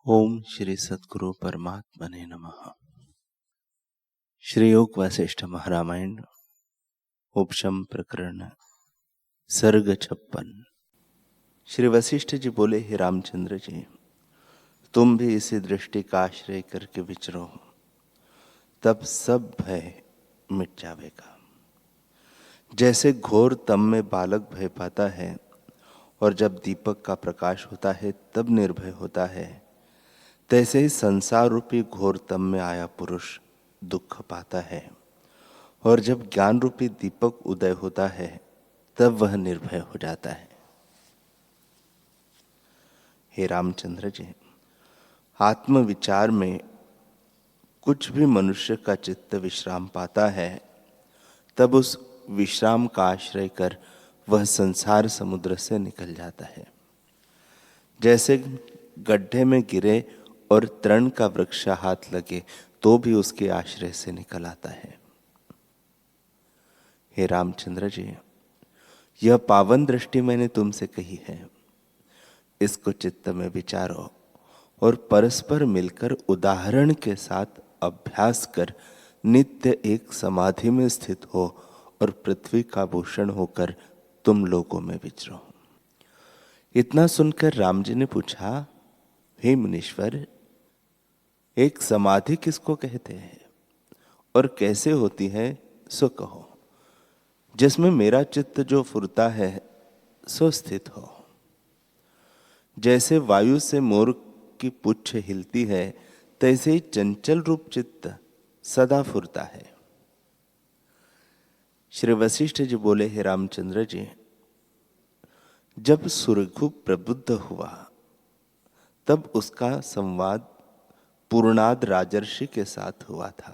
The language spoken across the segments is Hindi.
ओम श्री सद्गुरु परमात्मने नमः। श्री योग वशिष्ठ महारामायण उपशम प्रकरण सर्ग 56। श्री वशिष्ठ जी बोले, हे रामचंद्र जी, तुम भी इसी दृष्टि का आश्रय करके विचरो, तब सब भय मिट जाएगा। जैसे घोर तम में बालक भय पाता है और जब दीपक का प्रकाश होता है तब निर्भय होता है, तैसे ही संसार रूपी घोर तम में आया पुरुष दुख पाता है और जब ज्ञान रूपी दीपक उदय होता है तब वह निर्भय हो जाता है। हे रामचंद्र जी, आत्मविचार में कुछ भी मनुष्य का चित्त विश्राम पाता है, तब उस विश्राम का आश्रय कर वह संसार समुद्र से निकल जाता है। जैसे गड्ढे में गिरे और तृण का वृक्ष हाथ लगे तो भी उसके आश्रय से निकल आता है। हे रामचंद्र जी, यह पावन दृष्टि मैंने तुमसे कही है, इसको चित्त में विचारो और परस्पर मिलकर उदाहरण के साथ अभ्यास कर नित्य एक समाधि में स्थित हो और पृथ्वी का भूषण होकर तुम लोगों में विचरो। इतना सुनकर राम जी ने पूछा, हे मुनीश्वर, एक समाधि किसको कहते हैं और कैसे होती है, सो कहो, जिसमें मेरा चित्त जो फुरता है सो स्थित हो। जैसे वायु से मोर की पुच्छ हिलती है, तैसे ही चंचल रूप चित्त सदा फुरता है। श्री वशिष्ठ जी बोले, हे रामचंद्र जी, जब सुरघु प्रबुद्ध हुआ तब उसका संवाद पूर्णाद राजर्षि के साथ हुआ था।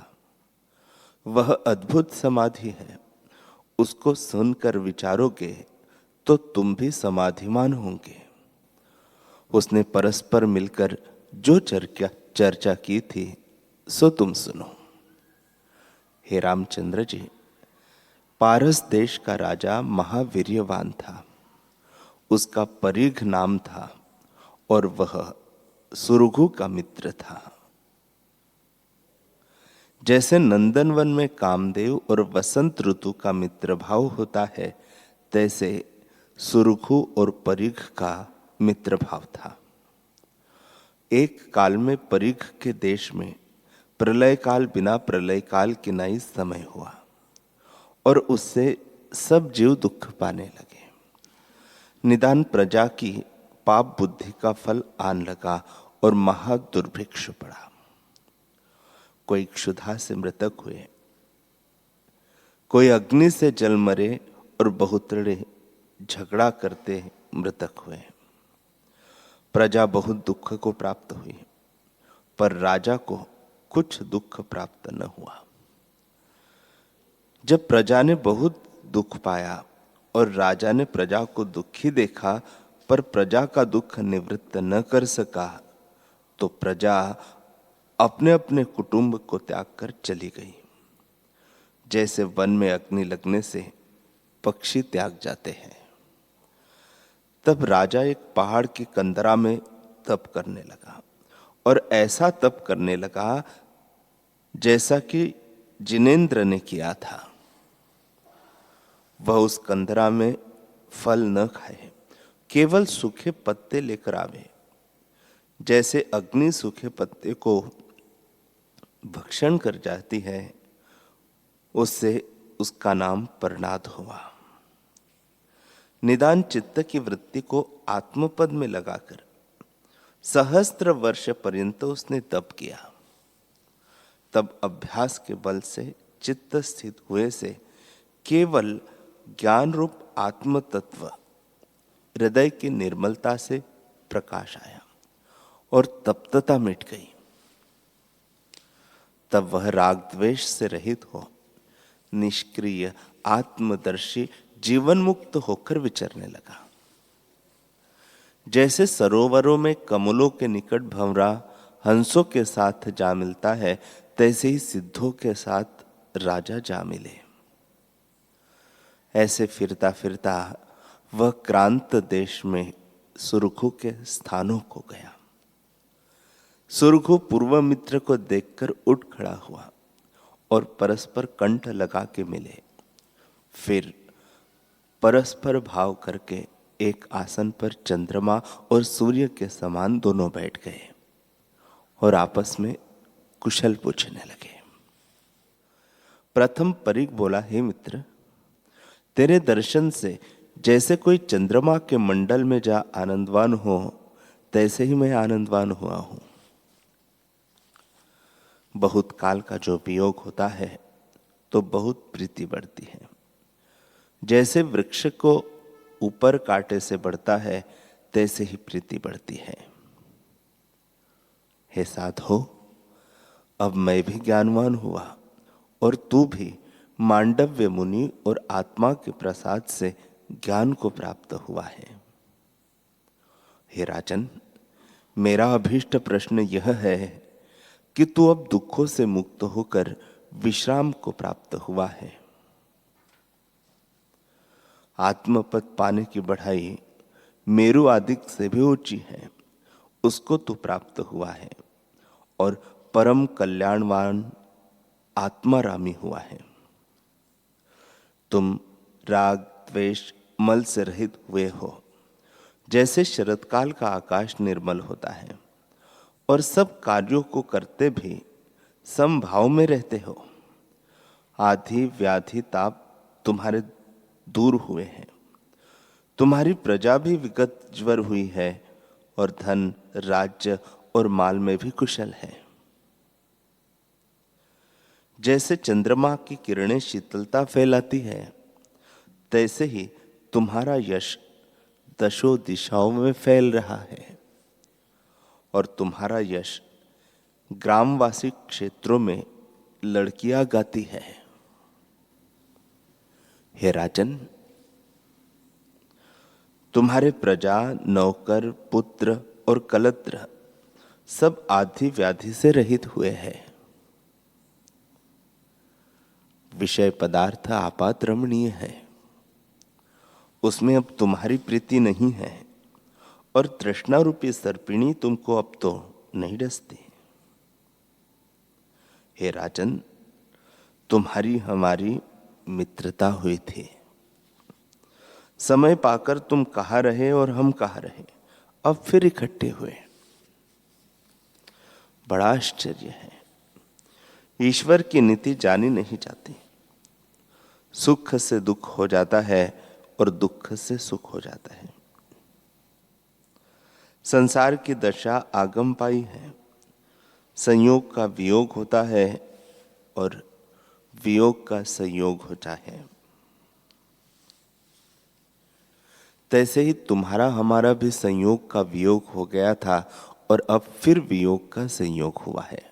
वह अद्भुत समाधि है, उसको सुनकर विचारोगे तो तुम भी समाधिमान होंगे। उसने परस्पर मिलकर जो चर्चा की थी सो तुम सुनो। हे रामचंद्र जी, पारस देश का राजा महावीर्यवान था, उसका परीघ नाम था और वह सुरघु का मित्र था। जैसे नंदनवन में कामदेव और वसंत ऋतु का मित्र भाव होता है, तैसे सुरघु और परीघ का मित्र भाव था। एक काल में परीघ के देश में प्रलय काल बिना प्रलय काल के नई समय हुआ और उससे सब जीव दुख पाने लगे। निदान प्रजा की पाप बुद्धि का फल आन लगा और महा दुर्भिक्ष पड़ा। कोई क्षुधा से मृतक हुए, कोई अग्नि से जल मरे और बहुतरे झगड़ा करते मृतक हुए। प्रजा बहुत दुख को प्राप्त हुई, पर राजा को कुछ दुख प्राप्त न हुआ। जब प्रजा ने बहुत दुख पाया और राजा ने प्रजा को दुखी देखा, पर प्रजा का दुख निवृत्त न कर सका, तो प्रजा अपने अपने कुटुंब को त्याग कर चली गई। जैसे वन में अग्नि लगने से पक्षी त्याग जाते हैं। तब राजा एक पहाड़ की कंदरा में तप करने लगा और ऐसा तप करने लगा जैसा कि जिनेंद्र ने किया था। वह उस कंदरा में फल न खाए, केवल सूखे पत्ते लेकर आवे। जैसे अग्नि सूखे पत्ते को भक्षण कर जाती है, उससे उसका नाम प्रणाद हुआ। निदान चित्त की वृत्ति को आत्मपद में लगाकर सहस्त्र वर्ष पर्यंत उसने तप किया। तब अभ्यास के बल से चित्त स्थित हुए से केवल ज्ञान रूप आत्म तत्व हृदय की निर्मलता से प्रकाश आया और तप्तता मिट गई। तब वह राग द्वेष से रहित हो निष्क्रिय आत्मदर्शी जीवन मुक्त होकर विचरने लगा। जैसे सरोवरों में कमलों के निकट भंवरा हंसों के साथ जा मिलता है, तैसे ही सिद्धों के साथ राजा जा मिले। ऐसे फिरता फिरता वह क्रांत देश में सुरखु के स्थानों को गया। सुरघु पूर्व मित्र को देखकर उठ खड़ा हुआ और परस्पर कंठ लगा के मिले। फिर परस्पर भाव करके एक आसन पर चंद्रमा और सूर्य के समान दोनों बैठ गए और आपस में कुशल पूछने लगे। प्रथम परीख बोला, हे मित्र, तेरे दर्शन से जैसे कोई चंद्रमा के मंडल में जा आनंदवान हो, तैसे ही मैं आनंदवान हुआ हूं। बहुत काल का जो वियोग होता है तो बहुत प्रीति बढ़ती है। जैसे वृक्ष को ऊपर कांटे से बढ़ता है, तैसे ही प्रीति बढ़ती है। हे साधो, अब मैं भी ज्ञानवान हुआ और तू भी मांडव्य मुनि और आत्मा के प्रसाद से ज्ञान को प्राप्त हुआ है। हे राजन, मेरा अभीष्ट प्रश्न यह है कि तू अब दुखों से मुक्त होकर विश्राम को प्राप्त हुआ है। आत्मपद पाने की बढ़ाई मेरु आदि से भी ऊंची है, उसको तू प्राप्त हुआ है और परम कल्याणवान आत्मारामी हुआ है। तुम राग द्वेष मल से रहित हुए हो। जैसे शरतकाल का आकाश निर्मल होता है और सब कार्यों को करते भी समभाव में रहते हो। आधि व्याधि ताप तुम्हारे दूर हुए हैं। तुम्हारी प्रजा भी विगत ज्वर हुई है और धन राज्य और माल में भी कुशल है। जैसे चंद्रमा की किरणें शीतलता फैलाती है, तैसे ही तुम्हारा यश दशों दिशाओं में फैल रहा है और तुम्हारा यश ग्रामवासी क्षेत्रों में लड़कियां गाती है। हे राजन, तुम्हारे प्रजा, नौकर, पुत्र और कलत्र सब आधि व्याधि से रहित हुए हैं। विषय पदार्थ आपात रमणीय है, उसमें अब तुम्हारी प्रीति नहीं है और तृष्णा रूपी सर्पिणी तुमको अब तो नहीं डसती। हे राजन, तुम्हारी हमारी मित्रता हुई थी। समय पाकर तुम कहाँ रहे और हम कहाँ रहे, अब फिर इकट्ठे हुए। बड़ा आश्चर्य है, ईश्वर की नीति जानी नहीं जाती। सुख से दुख हो जाता है और दुख से सुख हो जाता है। संसार की दशा आगम पाई है। संयोग का वियोग होता है और वियोग का संयोग होता है। तैसे ही तुम्हारा हमारा भी संयोग का वियोग हो गया था और अब फिर वियोग का संयोग हुआ है।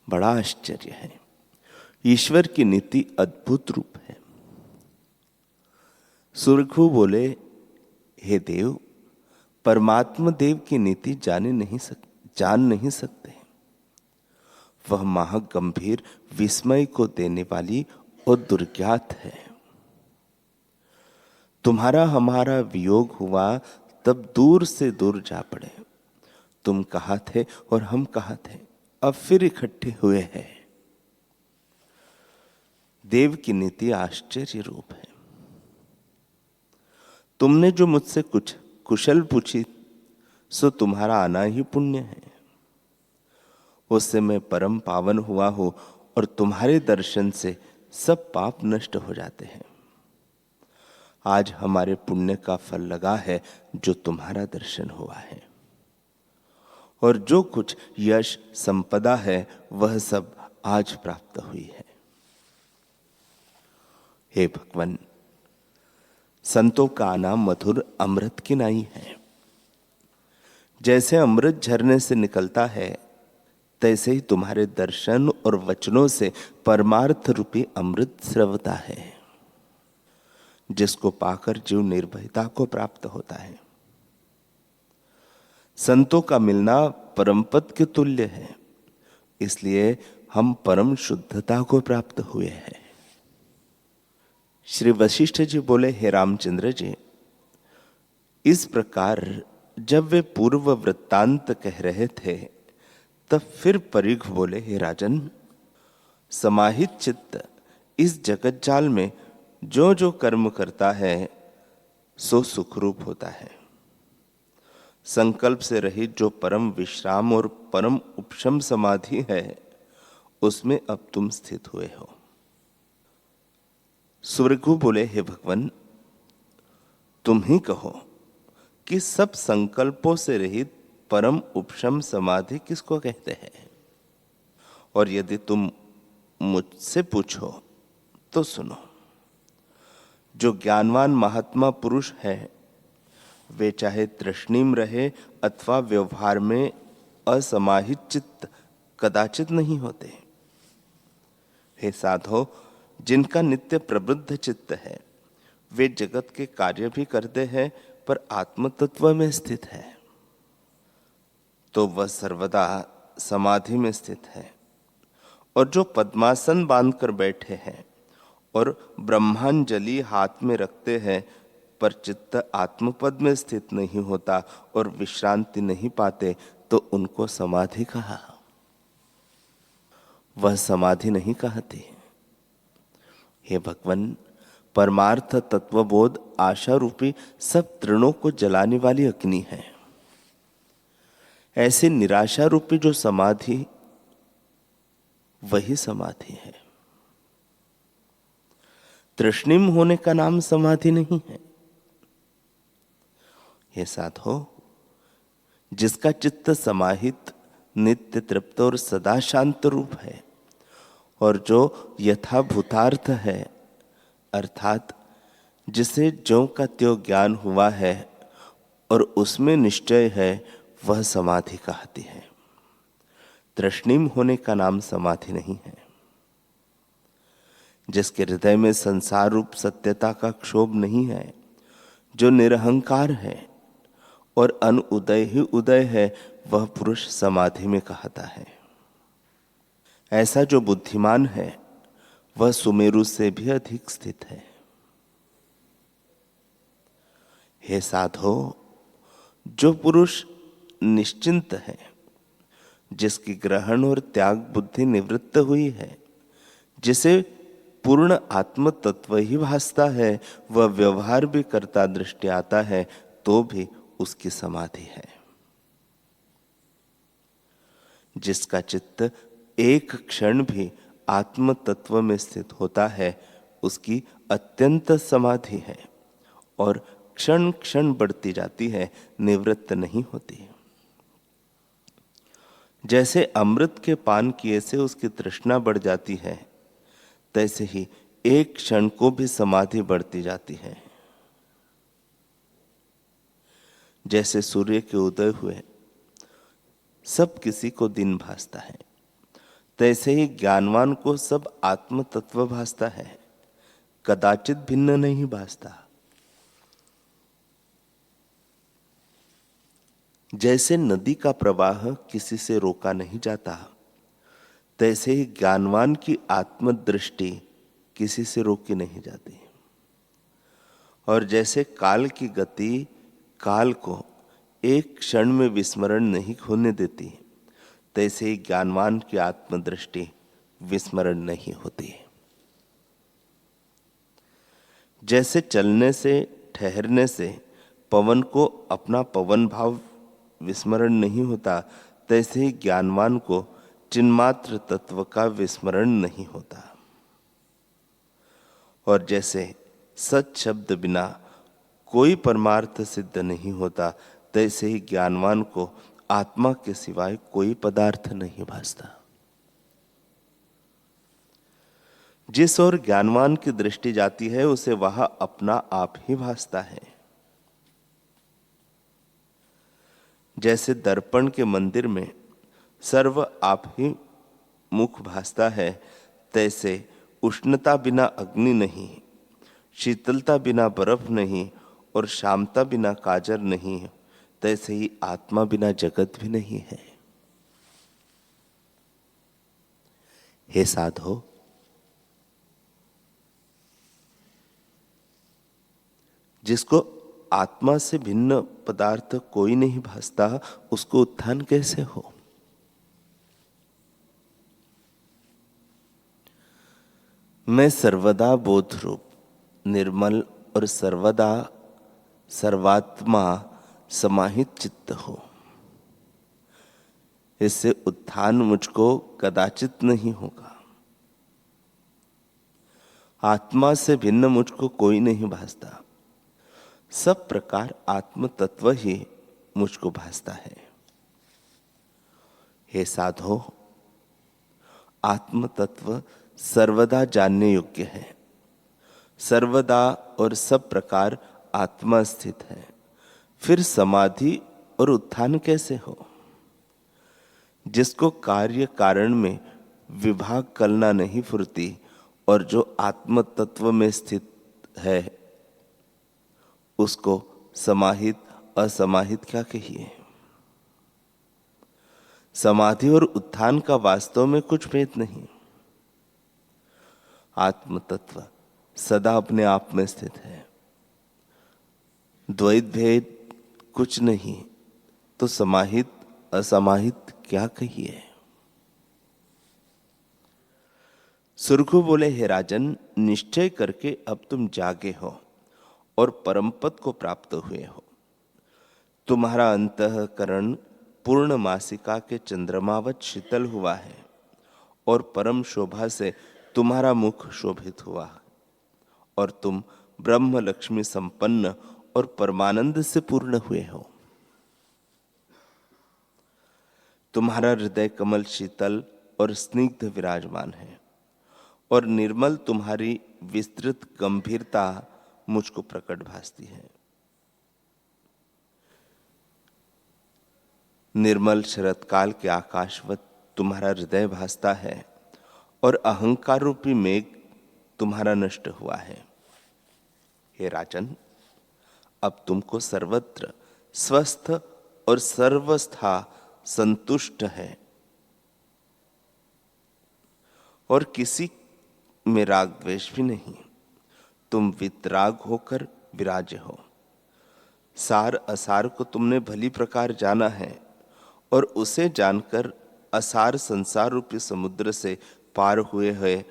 बड़ा आश्चर्य है, ईश्वर की नीति अद्भुत रूप है। सुरघु बोले, हे देव, परमात्मा देव की नीति जान नहीं सकते। वह महागंभीर विस्मय को देने वाली और दुर्ज्ञात है। तुम्हारा हमारा वियोग हुआ तब दूर से दूर जा पड़े। तुम कहाँ थे और हम कहाँ थे, अब फिर इकट्ठे हुए हैं। देव की नीति आश्चर्य रूप है। तुमने जो मुझसे कुछ कुशल पूछी, सो तुम्हारा आना ही पुण्य है। उससे मैं परम पावन हुआ हूं और तुम्हारे दर्शन से सब पाप नष्ट हो जाते हैं। आज हमारे पुण्य का फल लगा है जो तुम्हारा दर्शन हुआ है, और जो कुछ यश संपदा है वह सब आज प्राप्त हुई है। हे भगवान, संतों का आना मधुर अमृत की नाई है। जैसे अमृत झरने से निकलता है, तैसे ही तुम्हारे दर्शन और वचनों से परमार्थ रूपी अमृत स्रवता है, जिसको पाकर जीव निर्भयता को प्राप्त होता है। संतों का मिलना परमपद के तुल्य है, इसलिए हम परम शुद्धता को प्राप्त हुए हैं। श्री वशिष्ठ जी बोले, हे रामचंद्र जी, इस प्रकार जब वे पूर्व वृत्तांत कह रहे थे तब फिर परीघ बोले, हे राजन, समाहित चित्त इस जगत जाल में जो जो कर्म करता है सो सुखरूप होता है। संकल्प से रहित जो परम विश्राम और परम उपशम समाधि है उसमें अब तुम स्थित हुए हो। सुरघु बोले, हे भगवान, तुम ही कहो कि सब संकल्पों से रहित परम उपशम समाधि किसको कहते हैं? और यदि तुम मुझसे पूछो तो सुनो। जो ज्ञानवान महात्मा पुरुष है वे चाहे तृष्णिम रहे अथवा व्यवहार में असमाहित चित्त कदाचित नहीं होते। हे साधो, जिनका नित्य प्रबुद्ध चित्त है वे जगत के कार्य भी करते हैं पर आत्म तत्व में स्थित है, तो वह सर्वदा समाधि में स्थित है। और जो पद्मासन बांधकर बैठे हैं और ब्रह्मांजलि हाथ में रखते हैं पर चित्त आत्मपद में स्थित नहीं होता और विश्रांति नहीं पाते, तो उनको समाधि कहा। वह समाधि नहीं कहती। हे भगवान, परमार्थ तत्वबोध आशा रूपी सब तृणों को जलाने वाली अग्नि है। ऐसे निराशा रूपी जो समाधि, वही समाधि है। तृष्णिम होने का नाम समाधि नहीं है। हे साधो, जिसका चित्त समाहित, नित्य तृप्त और सदा शांत रूप है और जो यथाभूतार्थ है, अर्थात जिसे ज्यों का त्यों ज्ञान हुआ है और उसमें निश्चय है, वह समाधि कहती है। तृष्णिम होने का नाम समाधि नहीं है। जिसके हृदय में संसार रूप सत्यता का क्षोभ नहीं है, जो निरहंकार है और अनुदय ही उदय है, वह पुरुष समाधि में कहता है। ऐसा जो बुद्धिमान है वह सुमेरु से भी अधिक स्थित है। हे साधो, जो पुरुष निश्चिंत है, जिसकी ग्रहण और त्याग बुद्धि निवृत्त हुई है, जिसे पूर्ण आत्म तत्व ही भासता है, वह व्यवहार भी करता दृष्टि आता है तो भी उसकी समाधि है। जिसका चित्त एक क्षण भी आत्म तत्व में स्थित होता है, उसकी अत्यंत समाधि है और क्षण क्षण बढ़ती जाती है, निवृत्त नहीं होती। जैसे अमृत के पान किए से उसकी तृष्णा बढ़ जाती है, तैसे ही एक क्षण को भी समाधि बढ़ती जाती है। जैसे सूर्य के उदय हुए सब किसी को दिन भासता है, तैसे ही ज्ञानवान को सब आत्म तत्व भासता है, कदाचित भिन्न नहीं भासता। जैसे नदी का प्रवाह किसी से रोका नहीं जाता, तैसे ही ज्ञानवान की आत्मदृष्टि किसी से रोकी नहीं जाती। और जैसे काल की गति काल को एक क्षण में विस्मरण नहीं होने देती, तैसे ही ज्ञानवान की आत्मदृष्टि विस्मरण नहीं होती। जैसे चलने से, ठहरने से पवन को अपना पवन भाव विस्मरण नहीं होता, तैसे ही ज्ञानवान को चिन्मात्र तत्व का विस्मरण नहीं होता। और जैसे सत शब्द बिना कोई परमार्थ सिद्ध नहीं होता, तैसे ही ज्ञानवान को आत्मा के सिवाय कोई पदार्थ नहीं भासता। जिस ओर ज्ञानवान की दृष्टि जाती है उसे वह अपना आप ही भासता है। जैसे दर्पण के मंदिर में सर्व आप ही मुख भासता है, तैसे उष्णता बिना अग्नि नहीं, शीतलता बिना बर्फ नहीं और शांता बिना काजर नहीं, तैसे ही आत्मा बिना जगत भी नहीं है। हे साधो, जिसको आत्मा से भिन्न पदार्थ कोई नहीं भासता, उसको उत्थान कैसे हो? मैं सर्वदा बोध रूप, निर्मल और सर्वदा सर्वात्मा समाहित चित्त हो। इससे उत्थान मुझको कदाचित नहीं होगा। आत्मा से भिन्न मुझको कोई नहीं भासता, सब प्रकार आत्म तत्व ही मुझको भासता है। हे साधो, आत्म तत्व सर्वदा जानने योग्य है। सर्वदा और सब प्रकार आत्मा स्थित है, फिर समाधि और उत्थान कैसे हो? जिसको कार्य कारण में विभाग कलना नहीं फुरती और जो आत्म तत्व में स्थित है, उसको समाहित असमाहित क्या कहिए? समाधि और उत्थान का वास्तव में कुछ भेद नहीं। आत्म तत्व सदा अपने आप में स्थित है, द्वैत भेद कुछ नहीं, तो समाहित असमाहित क्या कहिए? सुरखु बोले, हे राजन, निश्चय करके अब तुम जागे हो और परमपद को प्राप्त हुए हो। तुम्हारा अंतःकरण पूर्ण मासिका के चंद्रमावत शीतल हुआ है और परम शोभा से तुम्हारा मुख शोभित हुआ और तुम ब्रह्म लक्ष्मी संपन्न और परमानंद से पूर्ण हुए हो। तुम्हारा हृदय कमल शीतल और स्निग्ध विराजमान है और निर्मल तुम्हारी विस्तृत गंभीरता मुझको प्रकट भासती है। निर्मल शरतकाल के आकाशवत तुम्हारा हृदय भासता है और अहंकार रूपी मेघ तुम्हारा नष्ट हुआ है। हे राजन, अब तुमको सर्वत्र स्वस्थ और सर्वस्था संतुष्ट है और किसी में राग द्वेष भी नहीं। तुम वितराग होकर विराजे हो। सार असार को तुमने भली प्रकार जाना है और उसे जानकर असार संसार रूपी समुद्र से पार हुए हैं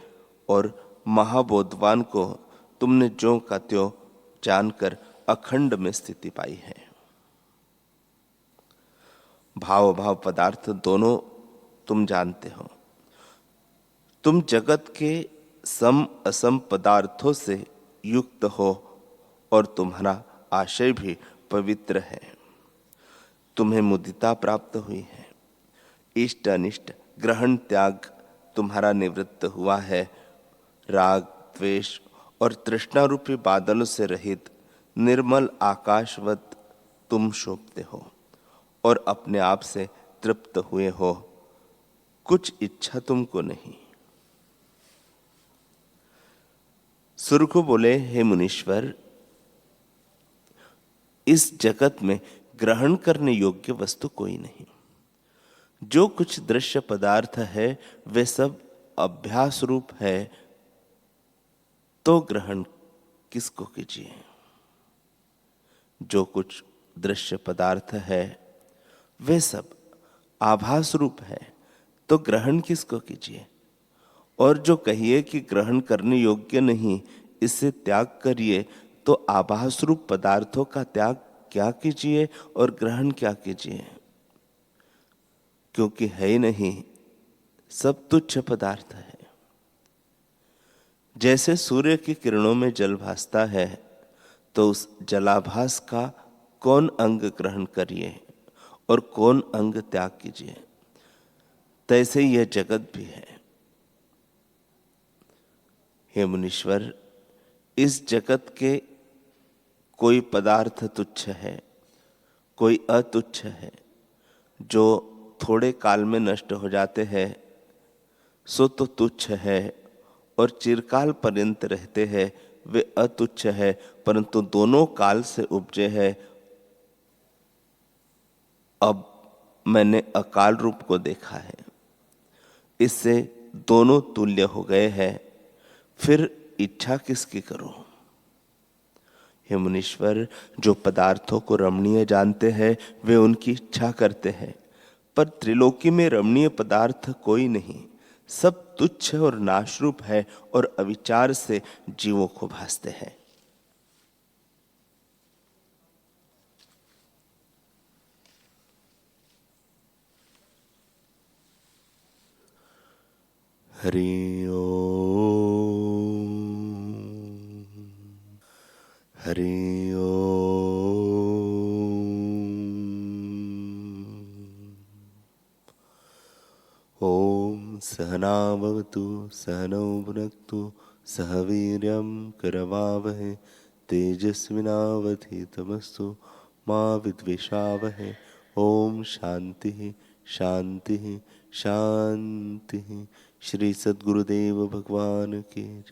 और महाबोधवान को तुमने ज्यों का त्यों जानकर अखंड में स्थिति पाई है। भाव भाव पदार्थ दोनों तुम जानते हो। तुम जगत के सम असम पदार्थों से युक्त हो और तुम्हारा आशय भी पवित्र है। तुम्हें मुदिता प्राप्त हुई है। इष्ट अनिष्ट ग्रहण त्याग तुम्हारा निवृत्त हुआ है। राग द्वेष और तृष्णा रूपी बादलों से रहित निर्मल आकाशवत तुम शोभते हो और अपने आप से तृप्त हुए हो। कुछ इच्छा तुमको नहीं। सुरखु बोले, हे मुनीश्वर, इस जगत में ग्रहण करने योग्य वस्तु कोई नहीं। जो कुछ दृश्य पदार्थ है वे सब अभ्यास रूप है, तो ग्रहण किसको कीजिए? जो कुछ दृश्य पदार्थ है वे सब आभास रूप है, तो ग्रहण किसको कीजिए? और जो कहिए कि ग्रहण करने योग्य नहीं, इससे त्याग करिए, तो आभास रूप पदार्थों का त्याग क्या कीजिए और ग्रहण क्या कीजिए? क्योंकि है ही नहीं, सब तुच्छ पदार्थ है। जैसे सूर्य की किरणों में जल भासता है, तो उस जलाभास का कौन अंग ग्रहण करिए और कौन अंग त्याग कीजिए, तैसे यह जगत भी है। हे मुनीश्वर, इस जगत के कोई पदार्थ तुच्छ है, कोई अतुच्छ है। जो थोड़े काल में नष्ट हो जाते हैं सो तो तुच्छ है, और चिरकाल पर्यंत रहते हैं वे अतुच्छ है, परंतु दोनों काल से उपजे है। अब मैंने अकाल रूप को देखा है, इससे दोनों तुल्य हो गए हैं, फिर इच्छा किसकी करूं? हे मुनीश्वर, जो पदार्थों को रमणीय जानते हैं वे उनकी इच्छा करते हैं, पर त्रिलोकी में रमणीय पदार्थ कोई नहीं। सब तुच्छ और नाशरूप है और अविचार से जीवों को भासते हैं। हरि ओम, हरि ओम। ओम सहना भवतु सहनौ भुनक्तु सह वीर्यं करवावहै तेजस्विनावधीतमस्तु मा विद्विषावहै। ओम शांति शांति शांति। श्री सद्गुरुदेव भगवान की